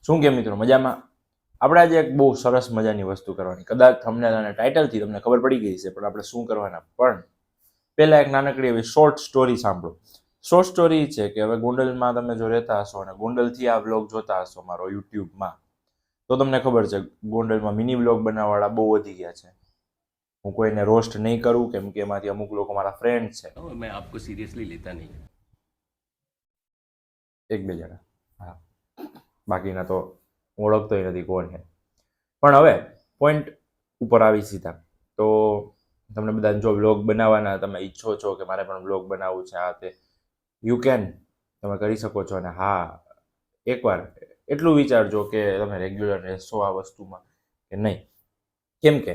શું કે મિત્રો મજામાં? આપણે આજે એક બહુ સરસ મજાની વસ્તુ કરવાની. કદાચ થંબનેલ અને ટાઇટલથી તમને ખબર પડી ગઈ છે, પણ આપણે શું કરવાના. પણ પહેલા એક નાનકડી એવી શોર્ટ સ્ટોરી સાંભળો. શોર્ટ સ્ટોરી છે કે હવે ગોંડલમાં તમે જો રહેતા હશો અને ગોંડલથી આ વ્લોગ જોતા હશો મારો યુટ્યુબમાં, તો તમને ખબર છે ગોંડલમાં મિની વ્લોગ બનાવવાવાળા બહુ વધી ગયા છે. હું કોઈને રોસ્ટ નહીં કરું, કેમ કે એમાંથી અમુક લોકો મારા ફ્રેન્ડ છે. मैं आपको सीरियसली लेता नहीं। એક બે જણા, હા, બાકીના તો ઓળખતોય નથી કોણ છે. પણ હવે પોઈન્ટ ઉપર આવી સીધા. તો તમને બધાને જો વ્લોગ બનાવવાના તમે ઈચ્છો છો કે મારે પણ વ્લોગ બનાવવું છે, આ તે યુ કેન, તમે કરી શકો છો. અને હા, એકવાર એટલું વિચારજો કે તમે રેગ્યુલર રહેશો આ વસ્તુમાં કે નહીં. કેમ કે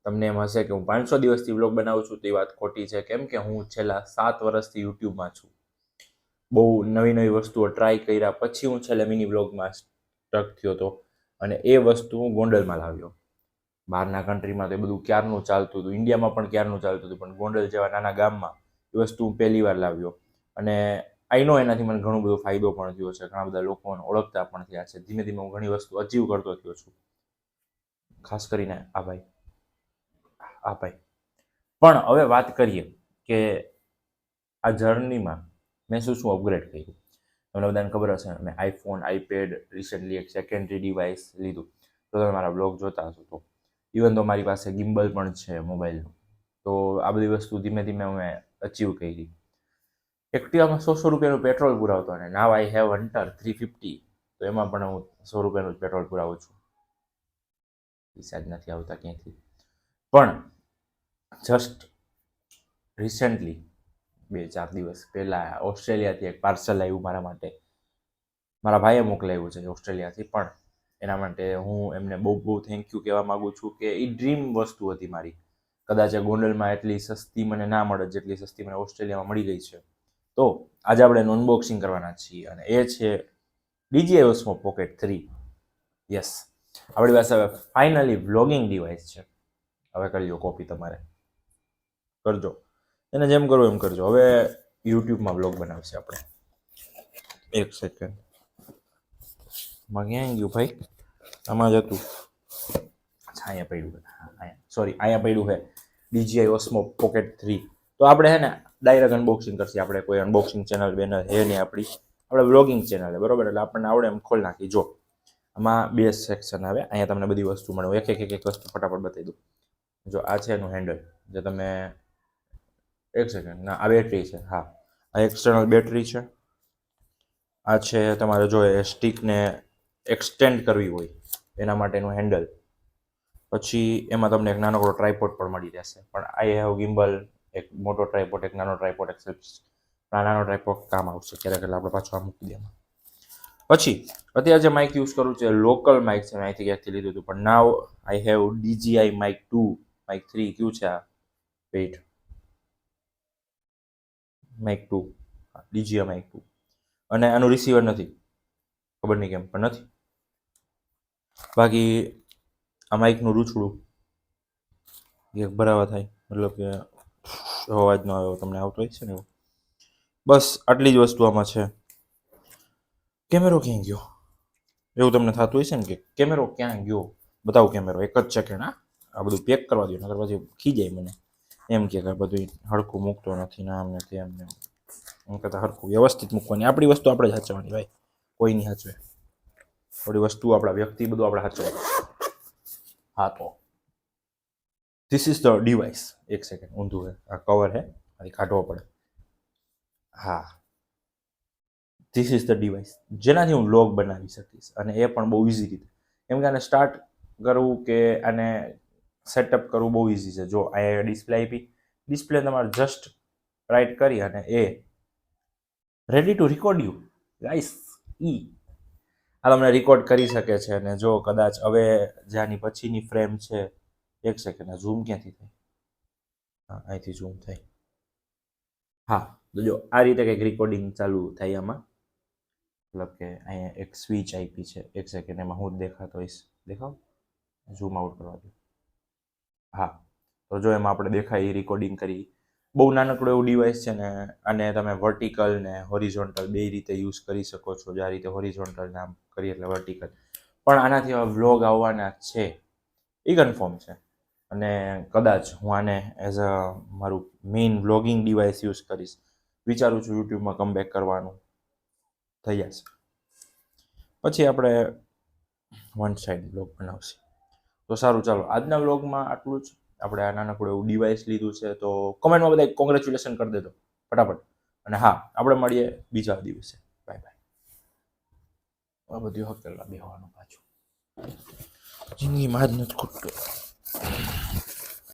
તમને એમ હશે કે હું 500 દિવસથી વ્લોગ બનાવું છું, તો એ વાત ખોટી છે. કેમ કે હું છેલ્લા 7 વર્ષથી યુટ્યુબમાં છું. બહુ નવી નવી વસ્તુઓ ટ્રાય કર્યા પછી હું છેલ્લે મિની વ્લોગમાં સ્ટક થયો હતો, અને એ વસ્તુ હું ગોંડલમાં લાવ્યો. બહારના કન્ટ્રીમાં તો એ બધું ક્યારનું ચાલતું હતું, ઇન્ડિયામાં પણ ક્યારનું ચાલતું હતું, પણ ગોંડલ જેવા નાના ગામમાં એ વસ્તુ હું પહેલી વાર લાવ્યો. અને આઈ નો એનાથી મને ઘણો બધો ફાયદો પણ થયો છે, ઘણા બધા લોકોને ઓળખતા પણ થયા છે. ધીમે ધીમે હું ઘણી વસ્તુ અચીવ કરતો થયો છું, ખાસ કરીને આ ભાઈ. પણ હવે વાત કરીએ કે આ જર્નીમાં મેં શું શું અપગ્રેડ કર્યું. તમને બધાને ખબર હશે મેં આઈફોન, આઈપેડ, રિસેન્ટલી એક સેકન્ડરી ડિવાઇસ લીધું. તો તમે મારા બ્લોગ જોતા હશો તો ઇવન તો મારી પાસે ગિમ્બલ પણ છે મોબાઈલનું. તો આ બધી વસ્તુ ધીમે ધીમે મેં અચીવ કરી. એક્ટિવામાં 100 રૂપિયાનું પેટ્રોલ પુરાવતો, અને નાવ આઈ હેવ હન્ટર 350, તો એમાં પણ હું 100 રૂપિયાનું પેટ્રોલ પુરાવું છું. પૈસા જ નથી આવતા ક્યાંથી. પણ જસ્ટ રિસેન્ટલી 2-4 દિવસ પહેલાં ઓસ્ટ્રેલિયાથી એક પાર્સલ આવ્યું મારા માટે. મારા ભાઈએ મોકલાવ્યું છે ઓસ્ટ્રેલિયાથી, પણ એના માટે હું એમને બહુ બહુ થેન્ક યુ કહેવા માગું છું કે એ ડ્રીમ વસ્તુ હતી મારી. કદાચ ગોંડલમાં એટલી સસ્તી મને ના મળે જેટલી સસ્તી મને ઓસ્ટ્રેલિયામાં મળી ગઈ છે. તો આજે આપણે એનું અનબોક્સિંગ કરવાના છીએ, અને એ છે DJI Osmo Pocket 3. યસ, આપણી પાસે હવે ફાઇનલી વ્લોગિંગ ડિવાઇસ છે. હવે કરી લો કોપી, તમારે કરજો, એને જેમ કરવું એમ કરજો. હવે યુટ્યુબમાં વ્લોગ બનાવશે આપણે. એક સેકન્ડ, માં ક્યાં ગયું ભાઈ? આમાં જ હતું. અચ્છા, અહીંયા પડ્યું. હા, અહીંયા, સોરી, અહીંયા પડ્યું છે DJI Osmo Pocket 3. તો આપણે છે ને ડાયરેક્ટ અનબોક્સિંગ કરશે. આપણે કોઈ અનબોક્સિંગ ચેનલ બેનર છે નહીં આપણી, આપણે વ્લોગિંગ ચેનલ છે, બરોબર? એટલે આપણને આવડે એમ ખોલી નાખી. જો આમાં 2 સેક્શન આવે, અહીંયા તમને બધી વસ્તુ મળે. એક વસ્તુ ફટાફટ બતાવી દઉં. જો આ છે એનું હેન્ડલ, જે તમે, એક સેકન્ડ, ના, આ બેટરી છે. હા, આ એક્સટર્નલ બેટરી છે. આ છે તમારે જો એ સ્ટિકને એક્સટેન્ડ કરવી હોય એના માટેનું હેન્ડલ. પછી એમાં તમને એક નાનકડો ટ્રાયપોડ પણ મળી રહેશે. પણ આઈ હેવ ગિમ્બલ, એક મોટો ટ્રાયપોડ, એક નાનો ટ્રાયપોડ, નાનો ટ્રાયપોડ કામ આવશે ક્યારેક, એટલે આપણે પાછું આ મૂકી દઈએ. પછી અત્યારે જે માઇક યુઝ કરું છે લોકલ માઇક છે, મેં અહીંથી ક્યાંકથી લીધું હતું. પણ now I have DJI mic 2, mic 3 કયું છે આ? Wait, mic 2, DJI mic 2. અને આનું રિસીવર નથી, ખબર નહીં કેમ પણ નથી. બાકી આ માઇકનું રૂછડું એક બરાબર થાય, મતલબ કે અવાજ ન આવ્યો, તમને આવતો હોય છે ને એવું. બસ આટલી જ વસ્તુ આમાં છે. કેમેરો ક્યાં ગયો એવું તમને થતું હોય છે ને કે કેમેરો ક્યાં ગયો? બતાવું કેમેરો, એક જ સેકન્ડ. હા, આ બધું પેક કરવા દો, નકર પછી ખીજાય મને, એમ કે બધું હરખું મૂકતો નથી, ના આમ નથી એમને. હું કહેતા હરખું વ્યવસ્થિત મૂકવાની. આપણી વસ્તુ આપણે જ સાચવવાની ભાઈ, કોઈ નહીં સાચવે. થોડી વસ્તુ આપણા વ્યક્તિ બધું આપણે સાચવવાનું. હા, તો ધીસ ઇઝ ધ ડિવાઇસ. એક સેકન્ડ, ઊંધું છે આ કવર, છે આથી કાઢવો પડે. હા, ધીસ ઇઝ ધ ડિવાઇસ જેનાથી હું વ્લોગ બનાવી શકીશ, અને એ પણ બહુ ઇઝી રીતે. કેમ કે આને સ્ટાર્ટ કરવું કે આને સેટઅપ કરવું બહુ ઇઝી છે. જો અહીંયા ડિસ્પ્લે આપી, ડિસ્પ્લે તમારે જસ્ટ રાઈટ કરી અને એ ready to record you guys. આ તમને રેકોર્ડ કરી શકે છે. અને જો કદાચ હવે જ્યાંની પછીની ફ્રેમ છે, એક સેકન્ડ, ઝૂમ ક્યાંથી થાય? હા, અહીંથી ઝૂમ થાય. હા, તો જો આ રીતે કંઈક રેકોર્ડિંગ ચાલુ થાય આમાં. મતલબ કે અહીંયા એક સ્વિચ આપી છે, એક સેકન્ડ, એમાં હું જ દેખાતો હોઈશ. દેખાવ, ઝૂમ આઉટ કરવા દો. હા, તો જો એમાં આપણે દેખાય એ રેકોર્ડિંગ કરી. બહુ નાનકડું એવું ડિવાઇસ છે ને, અને તમે વર્ટિકલ ને હોરિઝોન્ટલ બે રીતે યુઝ કરી શકો છો. જે આ રીતે હોરિઝોન્ટલ નામ કરીએ એટલે વર્ટિકલ. પણ આનાથી હવે વ્લોગ આવવાના છે એ કન્ફર્મ છે. અને કદાચ હું આને એઝ અ મારું મેઇન વ્લોગિંગ ડિવાઇસ યુઝ કરીશ. વિચારું છું યુટ્યુબમાં કમબેક કરવાનું થઈ જશે. પછી આપણે વન સાઇડ વ્લોગ બનાવશે. તો સારું, ચાલો આજના વ્લોગમાં આટલું જ. આપણે આ નાનકડું એવું ડિવાઇસ લીધું છે, તો કોમેન્ટમાં બધા કોંગ્રેચ્યુલેશન કરી દેજો ફટાફટ. અને હા, આપણે મળીએ બીજા દિવસે. Bye bye. આ બધું હકેલા બેહવાનું પાછું જિંદગીમાં જ નથી ખૂટતું.